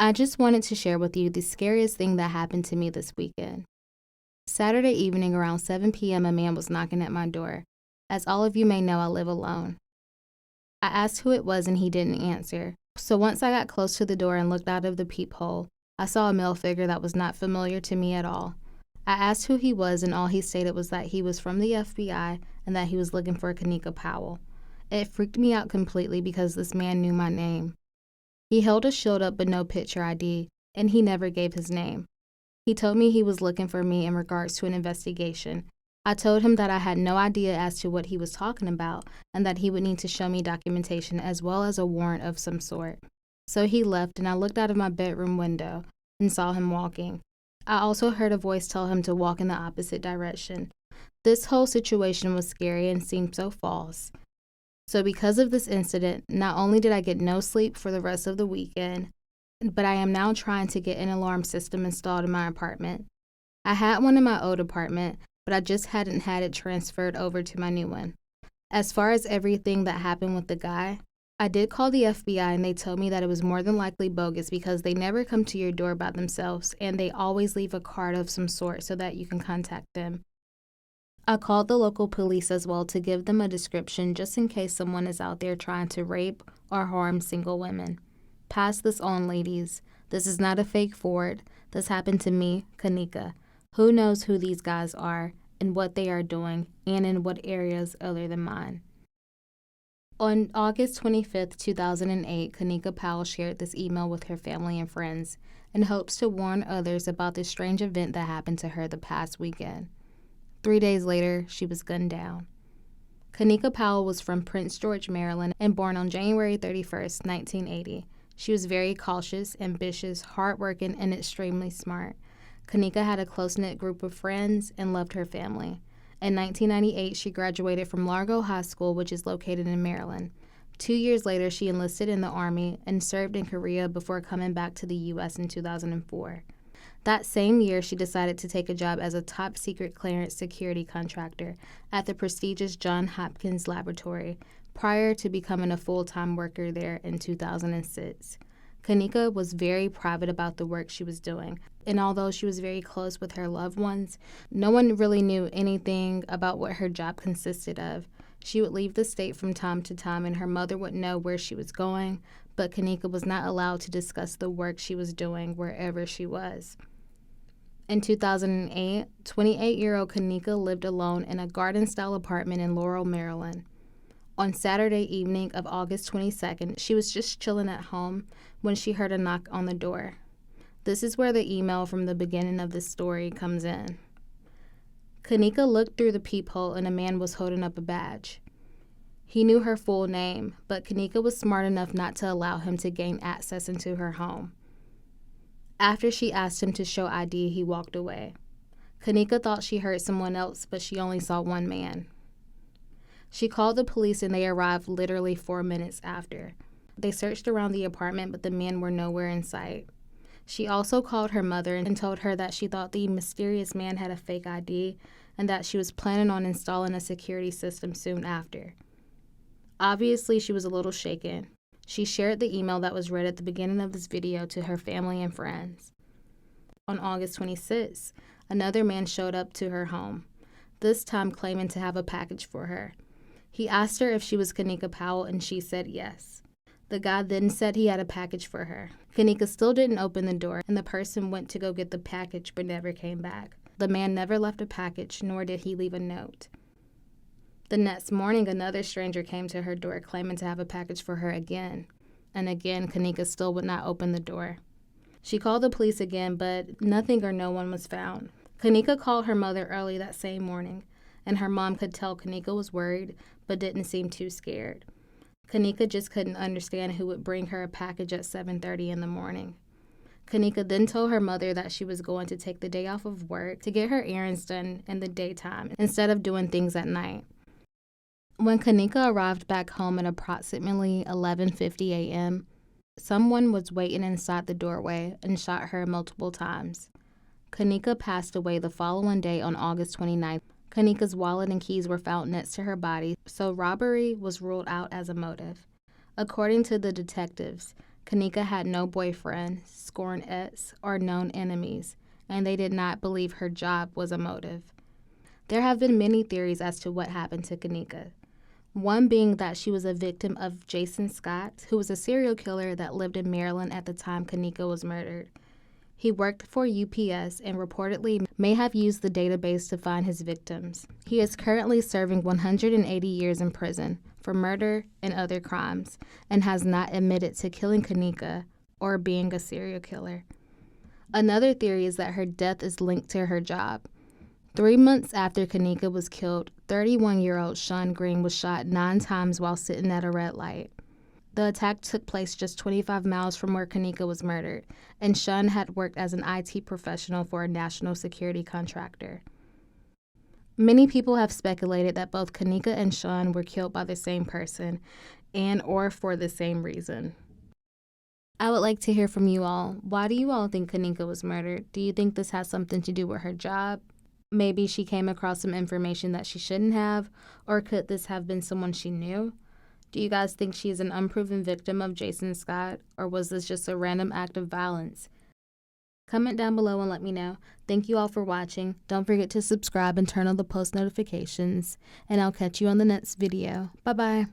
I just wanted to share with you the scariest thing that happened to me this weekend. Saturday evening around 7 p.m., a man was knocking at my door. As all of you may know, I live alone. I asked who it was and he didn't answer. So once I got close to the door and looked out of the peephole, I saw a male figure that was not familiar to me at all. I asked who he was and all he stated was that he was from the FBI and that he was looking for Kanika Powell. It freaked me out completely because this man knew my name. He held a shield up but no picture ID, and he never gave his name. He told me he was looking for me in regards to an investigation. I told him that I had no idea as to what he was talking about and that he would need to show me documentation as well as a warrant of some sort. So he left and I looked out of my bedroom window and saw him walking. I also heard a voice tell him to walk in the opposite direction. This whole situation was scary and seemed so false. So because of this incident, not only did I get no sleep for the rest of the weekend, but I am now trying to get an alarm system installed in my apartment. I had one in my old apartment, but I just hadn't had it transferred over to my new one. As far as everything that happened with the guy, I did call the FBI and they told me that it was more than likely bogus because they never come to your door by themselves and they always leave a card of some sort so that you can contact them. I called the local police as well to give them a description just in case someone is out there trying to rape or harm single women. Pass this on, ladies. This is not a fake forward. This happened to me, Kanika. Who knows who these guys are and what they are doing and in what areas other than mine. On August 25th, 2008, Kanika Powell shared this email with her family and friends in hopes to warn others about this strange event that happened to her the past weekend. 3 days later, she was gunned down. Kanika Powell was from Prince George, Maryland, and born on January 31st, 1980. She was very cautious, ambitious, hardworking, and extremely smart. Kanika had a close-knit group of friends and loved her family. In 1998, she graduated from Largo High School, which is located in Maryland. 2 years later, she enlisted in the Army and served in Korea before coming back to the U.S. in 2004. That same year, she decided to take a job as a top-secret clearance security contractor at the prestigious Johns Hopkins Laboratory prior to becoming a full-time worker there in 2006. Kanika was very private about the work she was doing, and although she was very close with her loved ones, no one really knew anything about what her job consisted of. She would leave the state from time to time, and her mother would know where she was going, but Kanika was not allowed to discuss the work she was doing wherever she was. In 2008, 28-year-old Kanika lived alone in a garden-style apartment in Laurel, Maryland. On Saturday evening of August 22nd, she was just chilling at home when she heard a knock on the door. This is where the email from the beginning of the story comes in. Kanika looked through the peephole and a man was holding up a badge. He knew her full name, but Kanika was smart enough not to allow him to gain access into her home. After she asked him to show ID, he walked away. Kanika thought she heard someone else, but she only saw one man. She called the police and they arrived literally 4 minutes after. They searched around the apartment, but the men were nowhere in sight. She also called her mother and told her that she thought the mysterious man had a fake ID and that she was planning on installing a security system soon after. Obviously, she was a little shaken. She shared the email that was read at the beginning of this video to her family and friends. On August 26th, another man showed up to her home, this time claiming to have a package for her. He asked her if she was Kanika Powell, and she said yes. The guy then said he had a package for her. Kanika still didn't open the door, and the person went to go get the package but never came back. The man never left a package, nor did he leave a note. The next morning, another stranger came to her door claiming to have a package for her again. And again, Kanika still would not open the door. She called the police again, but nothing or no one was found. Kanika called her mother early that same morning, and her mom could tell Kanika was worried, but didn't seem too scared. Kanika just couldn't understand who would bring her a package at 7:30 in the morning. Kanika then told her mother that she was going to take the day off of work to get her errands done in the daytime instead of doing things at night. When Kanika arrived back home at approximately 11:50 a.m., someone was waiting inside the doorway and shot her multiple times. Kanika passed away the following day on August 29th. Kanika's wallet and keys were found next to her body, so robbery was ruled out as a motive. According to the detectives, Kanika had no boyfriend, scorned ex, or known enemies, and they did not believe her job was a motive. There have been many theories as to what happened to Kanika. One being that she was a victim of Jason Scott, who was a serial killer that lived in Maryland at the time Kanika was murdered. He worked for UPS and reportedly may have used the database to find his victims. He is currently serving 180 years in prison for murder and other crimes and has not admitted to killing Kanika or being a serial killer. Another theory is that her death is linked to her job. 3 months after Kanika was killed, 31-year-old Sean Green was shot 9 times while sitting at a red light. The attack took place just 25 miles from where Kanika was murdered, and Sean had worked as an IT professional for a national security contractor. Many people have speculated that both Kanika and Sean were killed by the same person and or for the same reason. I would like to hear from you all. Why do you all think Kanika was murdered? Do you think this has something to do with her job? Maybe she came across some information that she shouldn't have, or could this have been someone she knew? Do you guys think she's an unproven victim of Jason Scott, or was this just a random act of violence? Comment down below and let me know. Thank you all for watching. Don't forget to subscribe and turn on the post notifications, and I'll catch you on the next video. Bye-bye.